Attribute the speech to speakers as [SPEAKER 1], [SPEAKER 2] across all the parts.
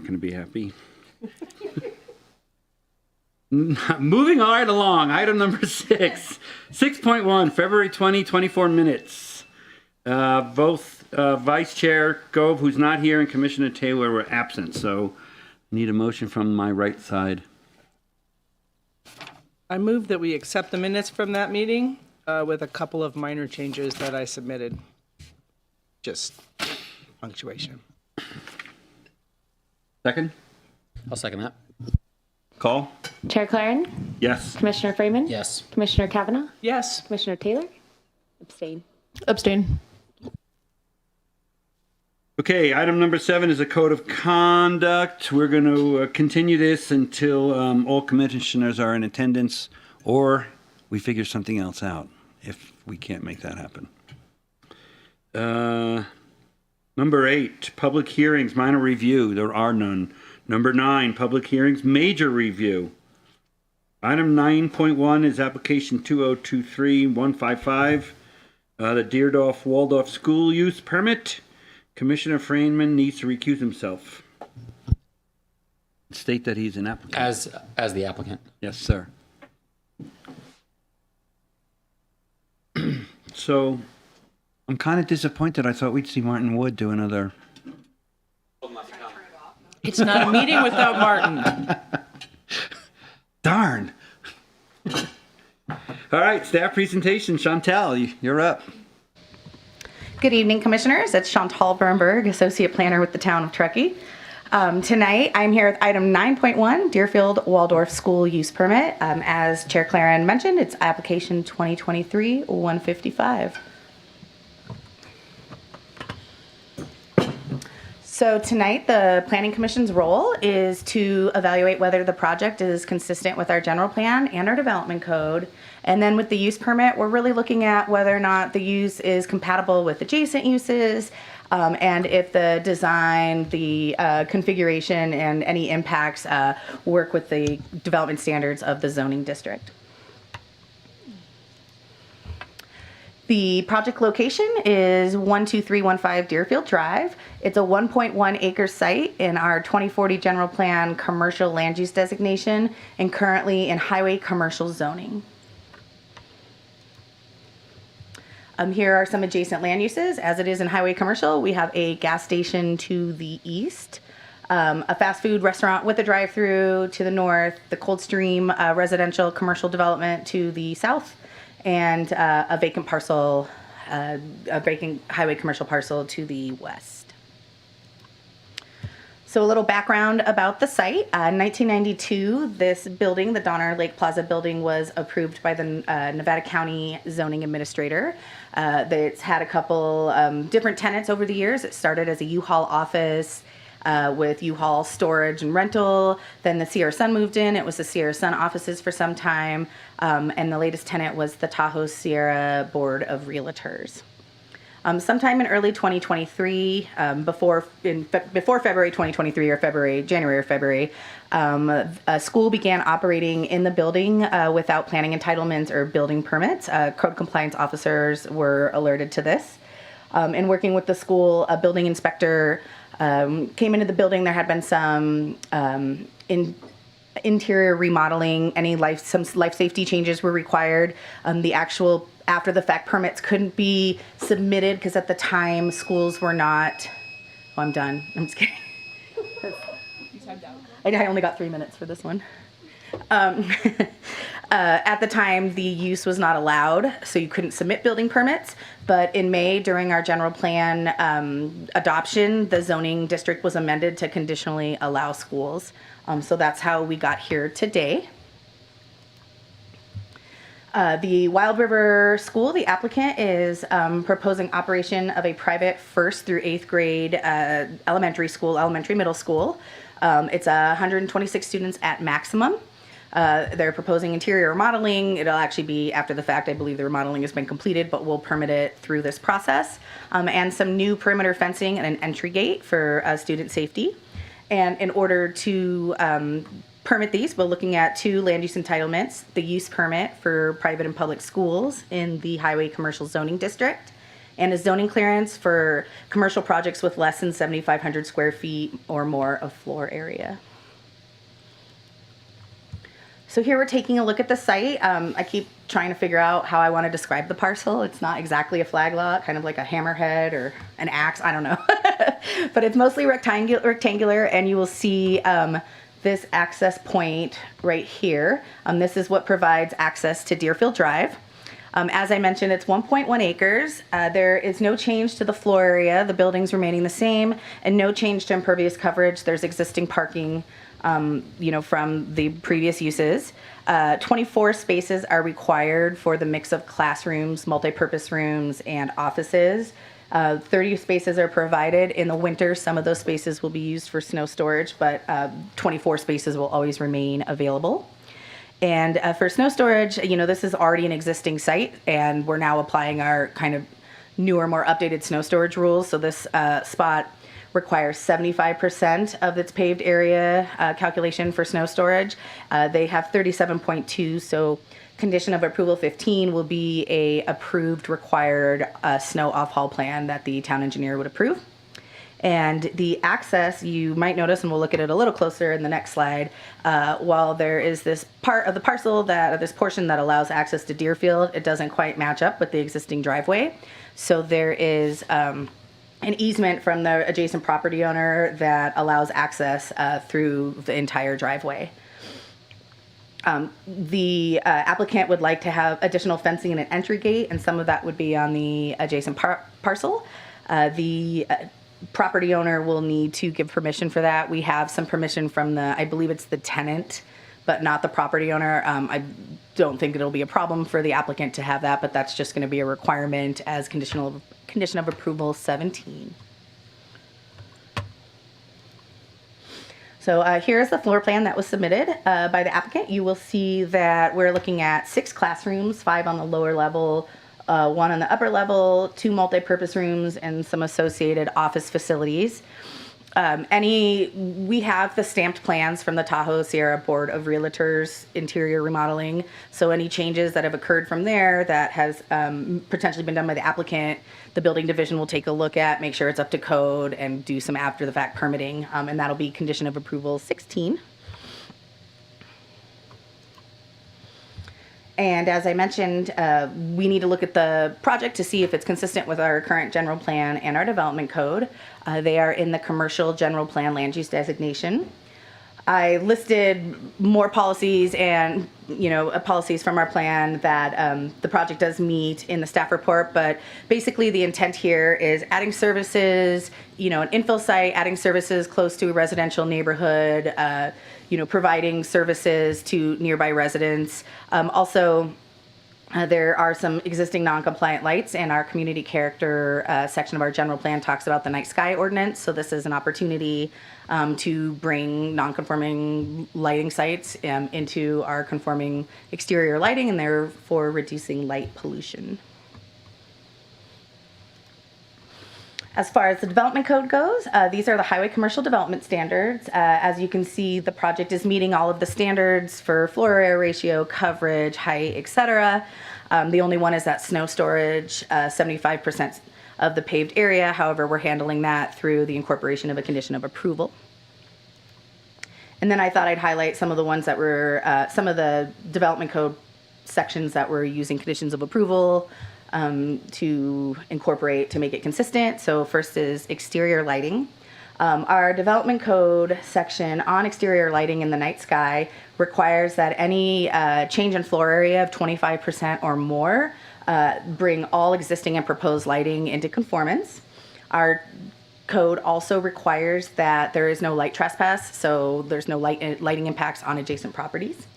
[SPEAKER 1] going to be happy. Moving right along, item number 6. 6.1, February 2024 minutes. Both Vice Chair Gove, who's not here, and Commissioner Taylor were absent, so need a motion from my right side.
[SPEAKER 2] I move that we accept the minutes from that meeting with a couple of minor changes that I submitted. Just punctuation.
[SPEAKER 1] Second?
[SPEAKER 3] I'll second that.
[SPEAKER 1] Call?
[SPEAKER 4] Chair Claren?
[SPEAKER 1] Yes.
[SPEAKER 4] Commissioner Freeman?
[SPEAKER 3] Yes.
[SPEAKER 4] Commissioner Kavanaugh?
[SPEAKER 2] Yes.
[SPEAKER 4] Commissioner Taylor? Abstain.
[SPEAKER 5] Abstain.
[SPEAKER 1] Okay, item number 7 is a code of conduct. We're going to continue this until all commissioners are in attendance, or we figure something else out if we can't make that happen. Number 8, public hearings, minor review. There are none. Number 9, public hearings, major review. Item 9.1 is application 2023-155, the Deerdorf Waldorf School Use Permit. Commissioner Freeman needs to recuse himself. State that he's an applicant.
[SPEAKER 3] As the applicant.
[SPEAKER 1] Yes, sir. So, I'm kind of disappointed. I thought we'd see Martin Wood do another.
[SPEAKER 2] It's not a meeting without Martin.
[SPEAKER 1] Darn. All right, staff presentation. Chantel, you're up.
[SPEAKER 6] Good evening, Commissioners. It's Chantal Bernberg, Associate Planner with the Town of Truckee. Tonight, I'm here with item 9.1, Deerfield Waldorf School Use Permit. As Chair Claren mentioned, it's application 2023-155. So tonight, the Planning Commission's role is to evaluate whether the project is consistent with our general plan and our development code. And then with the use permit, we're really looking at whether or not the use is compatible with adjacent uses, and if the design, the configuration, and any impacts work with the development standards of the zoning district. The project location is 12315 Deerfield Drive. It's a 1.1 acre site in our 2040 general plan commercial land use designation and currently in highway commercial zoning. Here are some adjacent land uses. As it is in highway commercial, we have a gas station to the east, a fast food restaurant with a drive-through to the north, the Coldstream residential commercial development to the south, and a vacant parcel, a vacant highway commercial parcel to the west. So a little background about the site. In 1992, this building, the Donner Lake Plaza building, was approved by the Nevada County Zoning Administrator. It's had a couple different tenants over the years. It started as a U-Haul office with U-Haul storage and rental. Then the Sierra Sun moved in. It was the Sierra Sun offices for some time. And the latest tenant was the Tahoe Sierra Board of Realtors. Sometime in early 2023, before February 2023 or January or February, a school began operating in the building without planning entitlements or building permits. Code compliance officers were alerted to this. In working with the school, a building inspector came into the building. There had been some interior remodeling. Some life safety changes were required. The actual after the fact permits couldn't be submitted because at the time schools were not. Oh, I'm done. I'm just kidding. I only got 3 minutes for this one. At the time, the use was not allowed, so you couldn't submit building permits. But in May, during our general plan adoption, the zoning district was amended to conditionally allow schools. So that's how we got here today. The Wild River School, the applicant, is proposing operation of a private 1st through 8th grade elementary middle school. It's 126 students at maximum. They're proposing interior remodeling. It'll actually be after the fact. I believe the remodeling has been completed, but we'll permit it through this process. And some new perimeter fencing and an entry gate for student safety. And in order to permit these, we're looking at 2 land use entitlements, the use permit for private and public schools in the highway commercial zoning district, and a zoning clearance for commercial projects with less than 7,500 square feet or more of floor area. So here we're taking a look at the site. I keep trying to figure out how I want to describe the parcel. It's not exactly a flag lot, kind of like a hammerhead or an axe, I don't know. But it's mostly rectangular, and you will see this access point right here. This is what provides access to Deerfield Drive. As I mentioned, it's 1.1 acres. There is no change to the floor area. The building's remaining the same, and no change to impervious coverage. There's existing parking from the previous uses. 24 spaces are required for the mix of classrooms, multipurpose rooms, and offices. 30 spaces are provided. In the winter, some of those spaces will be used for snow storage, but 24 spaces will always remain available. And for snow storage, this is already an existing site, and we're now applying our kind of newer, more updated snow storage rules. So this spot requires 75% of its paved area calculation for snow storage. They have 37.2, so condition of approval 15 will be a approved required snow off-haul plan that the town engineer would approve. And the access, you might notice, and we'll look at it a little closer in the next slide, while there is this part of the parcel, this portion that allows access to Deerfield, it doesn't quite match up with the existing driveway. So there is an easement from the adjacent property owner that allows access through the entire driveway. The applicant would like to have additional fencing and an entry gate, and some of that would be on the adjacent parcel. The property owner will need to give permission for that. We have some permission from I believe it's the tenant, but not the property owner. I don't think it'll be a problem for the applicant to have that, but that's just going to be a requirement as condition of approval 17. So here's the floor plan that was submitted by the applicant. You will see that we're looking at 6 classrooms, 5 on the lower level, 1 on the upper level, 2 multi-purpose rooms, and some associated office facilities. We have the stamped plans from the Tahoe Sierra Board of Realtors interior remodeling. So any changes that have occurred from there that has potentially been done by the applicant, the building division will take a look at, make sure it's up to code, and do some after the fact permitting. And that'll be condition of approval 16. And as I mentioned, we need to look at the project to see if it's consistent with our current general plan and our development code. They are in the commercial general plan land use designation. I listed more policies and policies from our plan that the project does meet in the staff report, but basically the intent here is adding services, an infill site, adding services close to a residential neighborhood, providing services to nearby residents. Also, there are some existing non-compliant lights, and our community character section of our general plan talks about the night sky ordinance. So this is an opportunity to bring non-conforming lighting sites into our conforming exterior lighting, and therefore reducing light pollution. As far as the development code goes, these are the highway commercial development standards. As you can see, the project is meeting all of the standards for floor area ratio, coverage, height, etc. The only one is that snow storage, 75% of the paved area. However, we're handling that through the incorporation of a condition of approval. And then I thought I'd highlight some of the ones that were, some of the development code sections that were using conditions of approval to incorporate to make it consistent. So first is exterior lighting. Our development code section on exterior lighting in the night sky requires that any change in floor area of 25% or more bring all existing and proposed lighting into conformance. Our code also requires that there is no light trespass, so there's no lighting impacts on adjacent properties.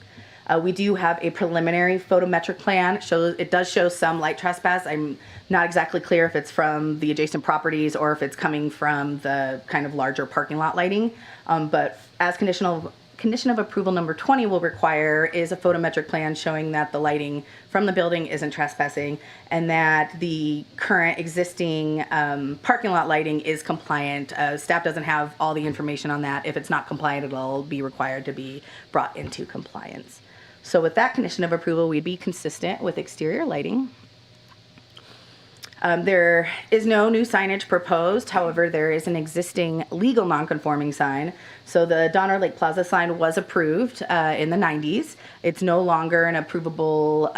[SPEAKER 6] We do have a preliminary photometric plan. It does show some light trespass. I'm not exactly clear if it's from the adjacent properties or if it's coming from the kind of larger parking lot lighting. But as condition of approval number 20 will require is a photometric plan showing that the lighting from the building isn't trespassing and that the current existing parking lot lighting is compliant. Staff doesn't have all the information on that. If it's not compliant, it'll be required to be brought into compliance. So with that condition of approval, we'd be consistent with exterior lighting. There is no new signage proposed. However, there is an existing legal nonconforming sign. So the Donner Lake Plaza sign was approved in the 90s. It's no longer an approvable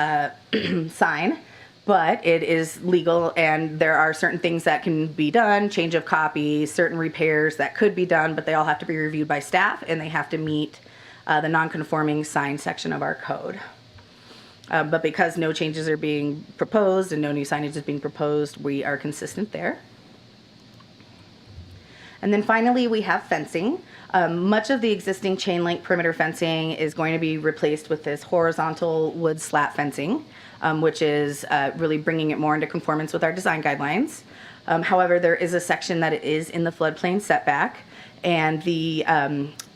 [SPEAKER 6] sign, but it is legal, and there are certain things that can be done, change of copy, certain repairs that could be done, but they all have to be reviewed by staff, and they have to meet the nonconforming sign section of our code. But because no changes are being proposed and no new signage is being proposed, we are consistent there. And then finally, we have fencing. Much of the existing chain link perimeter fencing is going to be replaced with this horizontal wood slat fencing, which is really bringing it more into conformance with our design guidelines. However, there is a section that is in the floodplain setback, and the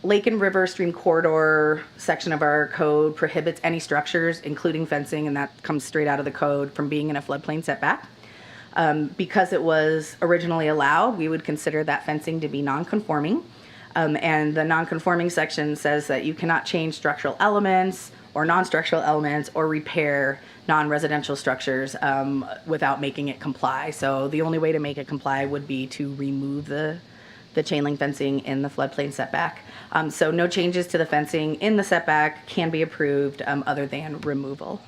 [SPEAKER 6] lake and river stream corridor section of our code prohibits any structures, including fencing, and that comes straight out of the code, from being in a floodplain setback. Because it was originally allowed, we would consider that fencing to be non-conforming. And the non-conforming section says that you cannot change structural elements or non-structural elements or repair non-residential structures without making it comply. So the only way to make it comply would be to remove the chain link fencing in the floodplain setback. So no changes to the fencing in the setback can be approved other than removal.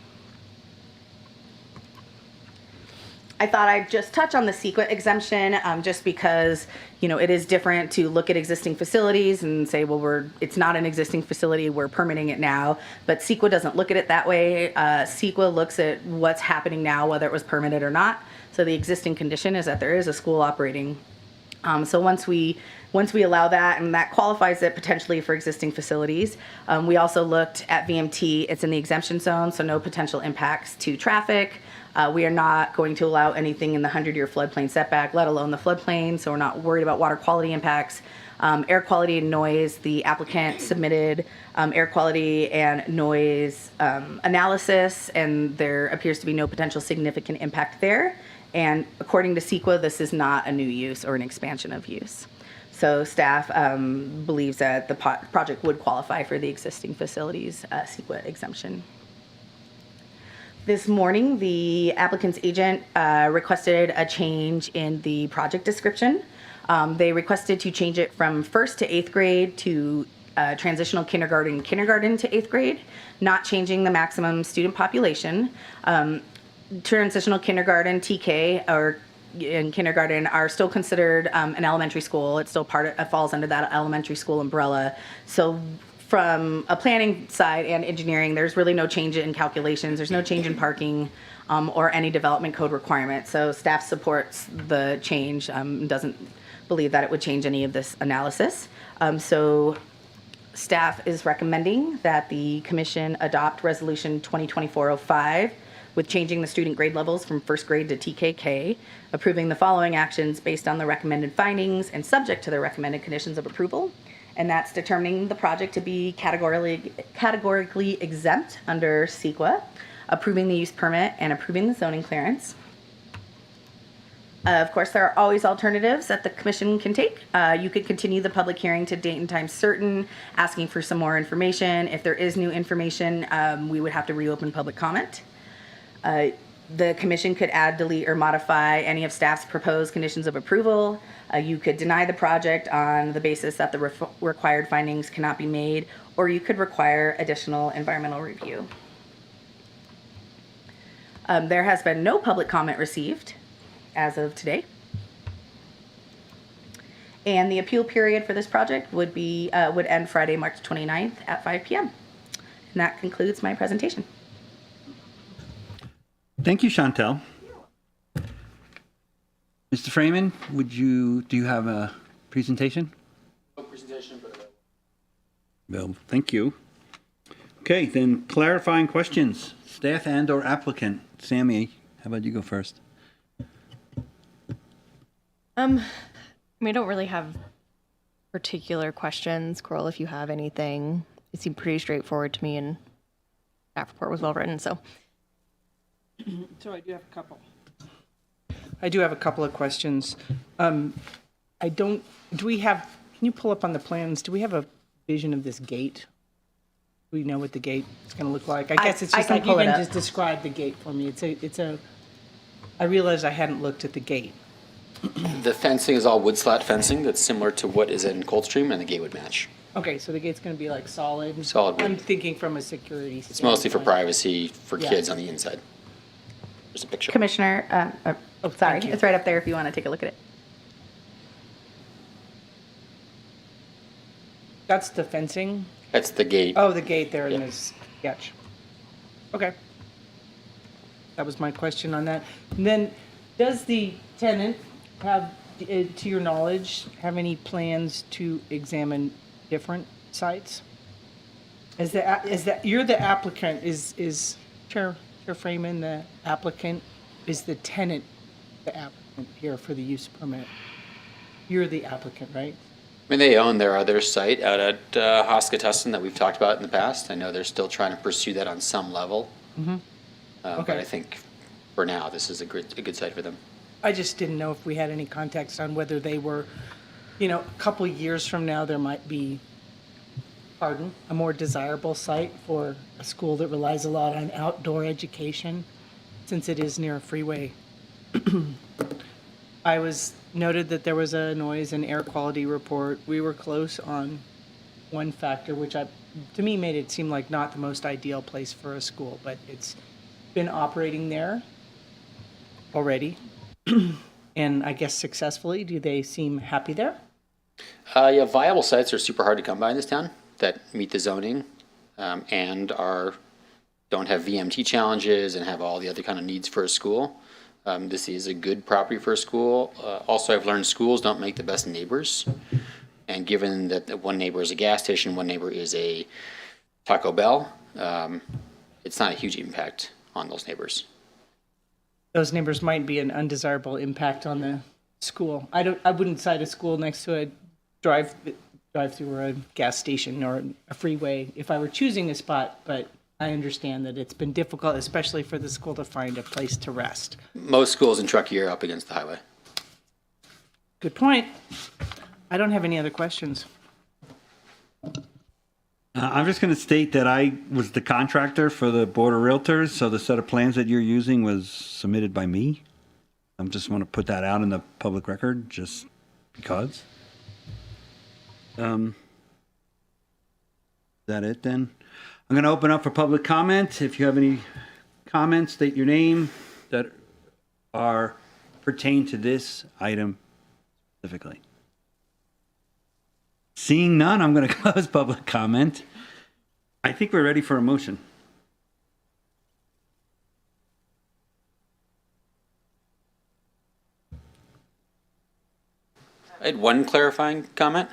[SPEAKER 6] I thought I'd just touch on the CEQA exemption, just because, you know, it is different to look at existing facilities and say, well, it's not an existing facility, we're permitting it now. But CEQA doesn't look at it that way. CEQA looks at what's happening now, whether it was permitted or not. So the existing condition is that there is a school operating. So once we allow that, and that qualifies it potentially for existing facilities. We also looked at VMT. It's in the exemption zone, so no potential impacts to traffic. We are not going to allow anything in the 100-year floodplain setback, let alone the floodplain, so we're not worried about water quality impacts. Air quality and noise, the applicant submitted air quality and noise analysis, and there appears to be no potential significant impact there. And according to CEQA, this is not a new use or an expansion of use. So staff believes that the project would qualify for the existing facilities CEQA exemption. This morning, the applicant's agent requested a change in the project description. They requested to change it from 1st to 8th grade to transitional kindergarten to 8th grade, not changing the maximum student population. Transitional kindergarten, TK, or in kindergarten are still considered an elementary school. It still falls under that elementary school umbrella. So from a planning side and engineering, there's really no change in calculations. There's no change in parking or any development code requirements. So staff supports the change, doesn't believe that it would change any of this analysis. So staff is recommending that the commission adopt resolution 2024-05 with changing the student grade levels from 1st grade to TKK, approving the following actions based on the recommended findings and subject to the recommended conditions of approval. And that's determining the project to be categorically exempt under CEQA, approving the use permit, and approving the zoning clearance. Of course, there are always alternatives that the commission can take. You could continue the public hearing to date and time certain, asking for some more information. If there is new information, we would have to reopen public comment. The commission could add, delete, or modify any of staff's proposed conditions of approval. You could deny the project on the basis that the required findings cannot be made, or you could require additional environmental review. There has been no public comment received as of today. And the appeal period for this project would end Friday, March 29th at 5 p.m. And that concludes my presentation.
[SPEAKER 1] Thank you, Chantel. Mr. Freeman, do you have a presentation?
[SPEAKER 3] No presentation, but
[SPEAKER 1] Bill, thank you. Okay, then clarifying questions, staff and or applicant. Sammy, how about you go first?
[SPEAKER 5] I don't really have particular questions. Coral, if you have anything, it seemed pretty straightforward to me, and staff report was well written, so.
[SPEAKER 2] So I do have a couple of questions. Can you pull up on the plans, do we have a vision of this gate? Do we know what the gate is going to look like? I guess it's just
[SPEAKER 6] can
[SPEAKER 2] like you
[SPEAKER 6] pull it
[SPEAKER 2] can
[SPEAKER 6] up.
[SPEAKER 2] just describe the gate for me. It's a I realized I hadn't looked at the gate.
[SPEAKER 3] The fencing is all wood slat fencing that's similar to what is in Coldstream, and the gate would match.
[SPEAKER 2] Okay, so the gate's gonna be like solid?
[SPEAKER 3] Solid wood.
[SPEAKER 2] I'm thinking from a security
[SPEAKER 3] It's mostly for
[SPEAKER 2] standpoint.
[SPEAKER 3] privacy for
[SPEAKER 2] Yeah.
[SPEAKER 3] kids on the inside. There's a picture.
[SPEAKER 6] Commissioner,
[SPEAKER 2] Oh,
[SPEAKER 6] sorry,
[SPEAKER 2] thank you.
[SPEAKER 6] it's right up there if you want to take a look at it.
[SPEAKER 2] That's the fencing?
[SPEAKER 3] That's the gate.
[SPEAKER 2] Oh, the gate there in
[SPEAKER 3] Yeah.
[SPEAKER 2] this sketch. Okay. That was my question on that. And then, does the tenant have, to your knowledge, have any plans to examine different sites? You're the applicant, is Chair Freeman the applicant? Is the tenant the applicant here for the use permit? You're the applicant, right?
[SPEAKER 3] I mean, they own their other site out at Hosketussin that we've talked about in the past. I know they're still trying to pursue that on some level. But
[SPEAKER 2] Okay.
[SPEAKER 3] I think for now, this is a good site for them.
[SPEAKER 2] I just didn't know if we had any context on whether they were, a couple years from now, there might be, a more desirable site for a school that relies a lot on outdoor education, since it is near a freeway. I was noted that there was a noise and air quality report. We were close on one factor, which to me made it seem like not the most ideal place for a school, but it's been operating there already. And I guess successfully. Do they seem happy there?
[SPEAKER 3] Yeah, viable sites are super hard to come by in this town that meet the zoning and don't have VMT challenges and have all the other kind of needs for a school. This is a good property for a school. Also, I've learned schools don't make the best neighbors. And given that one neighbor is a gas station, one neighbor is a Taco Bell, it's not a huge impact on those neighbors.
[SPEAKER 2] Those neighbors might be an undesirable impact on the school. I wouldn't cite a school next to a drive-through or a gas station or a freeway if I were choosing a spot, but I understand that it's been difficult, especially for the school, to find a place to rest.
[SPEAKER 3] Most schools in Truckee are up against the highway.
[SPEAKER 2] Good point. I don't have any other questions.
[SPEAKER 1] I'm just going to state that I was the contractor for the Board of Realtors, so the set of plans that you're using was submitted by me. I just want to put that out in the public record, just because. Is that it then? I'm going to open up for public comment. If you have any comments, state your name that pertain to this item specifically. Seeing none, I'm going to close public comment. I think we're ready for a motion.
[SPEAKER 3] I had one clarifying comment,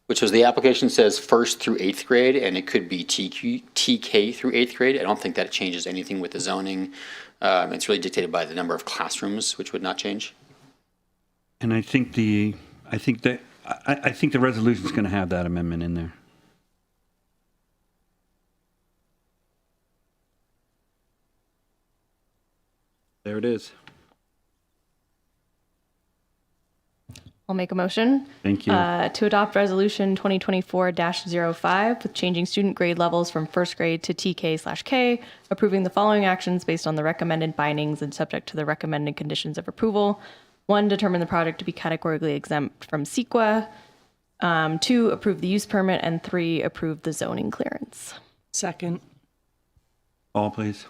[SPEAKER 3] which was the application says 1st through 8th grade, and it could be TK through 8th grade. I don't think that changes anything with the zoning. It's really dictated by the number of classrooms, which would not change.
[SPEAKER 1] And I think the resolution is going to have that amendment in there. There it is.
[SPEAKER 5] I'll make a motion.
[SPEAKER 1] Thank you.
[SPEAKER 5] To adopt Resolution 2024-05 with changing student grade levels from first grade to TK/K, approving the following actions based on the recommended findings and subject to the recommended conditions of approval. 1, determine the project to be categorically exempt from CEQA. 2, approve the use permit. And 3, approve the zoning clearance.
[SPEAKER 2] Second.
[SPEAKER 1] All, please.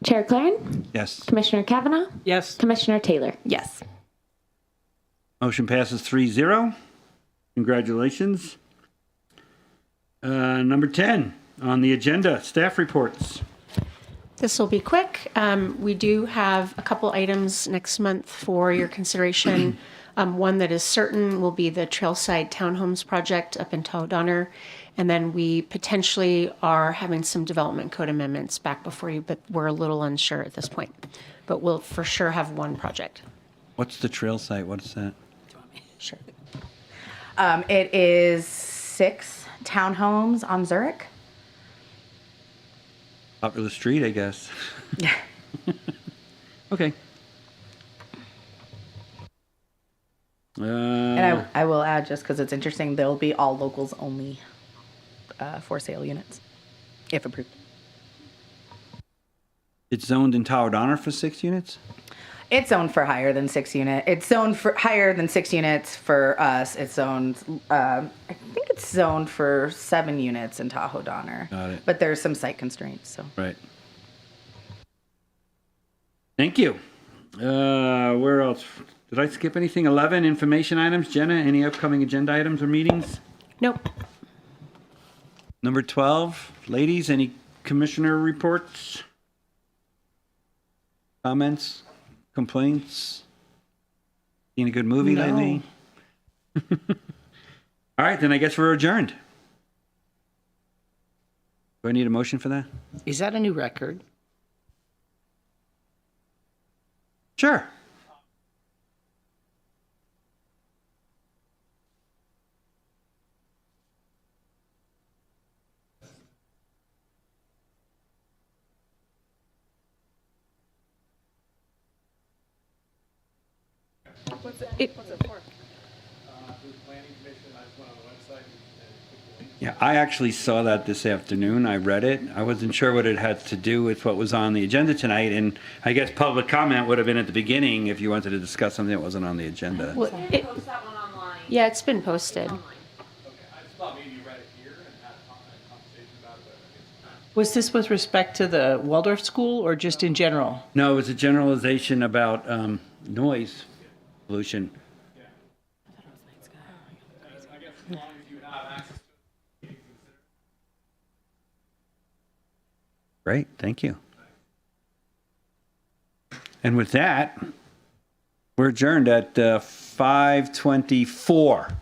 [SPEAKER 4] Chair Claren,
[SPEAKER 1] Yes.
[SPEAKER 4] Commissioner Kavanaugh,
[SPEAKER 2] Yes.
[SPEAKER 4] Commissioner Taylor.
[SPEAKER 5] Yes.
[SPEAKER 1] Motion passes 3-0. Congratulations. Number 10 on the agenda, staff reports.
[SPEAKER 7] This will be quick. We do have a couple items next month for your consideration. One that is certain will be the Trailside Townhomes project up in Tawadonner. And then we potentially are having some development code amendments back before you, but we're a little unsure at this point. But we'll for sure have one project.
[SPEAKER 1] What's the trail site? What is that?
[SPEAKER 7] Sure.
[SPEAKER 6] It is 6 townhomes on Zurich.
[SPEAKER 1] Popular street, I guess. Okay.
[SPEAKER 6] And I will add, just because it's interesting, they'll be all locals only for sale units, if approved.
[SPEAKER 1] It's zoned in Tower Donner for 6 units?
[SPEAKER 6] It's zoned for higher than 6 unit. It's zoned for higher than 6 units for us. It's zoned, I think it's zoned for 7 units in Tahoe Donner.
[SPEAKER 1] Got it.
[SPEAKER 6] But there's some site constraints, so.
[SPEAKER 1] Right. Thank you. Where else? Did I skip anything? 11, information items. Jenna, any upcoming agenda items or meetings?
[SPEAKER 7] Nope.
[SPEAKER 1] Number 12, ladies, any commissioner reports? Comments? Complaints? Seen a good movie
[SPEAKER 2] No.
[SPEAKER 1] lately? All right, then I guess we're adjourned. Do I need a motion for that?
[SPEAKER 2] Is that a new record?
[SPEAKER 1] Sure. Yeah, I actually saw that this afternoon. I read it. I wasn't sure what it had to do with what was on the agenda tonight, and I guess public comment would have been at the beginning if you wanted to discuss something that wasn't on the agenda.
[SPEAKER 7] Well, yeah, it's been posted.
[SPEAKER 2] Was this with respect to the Waldorf school or just in general?
[SPEAKER 1] No, it was a generalization about noise pollution. Great, thank you. And with that, we're adjourned at 5:24.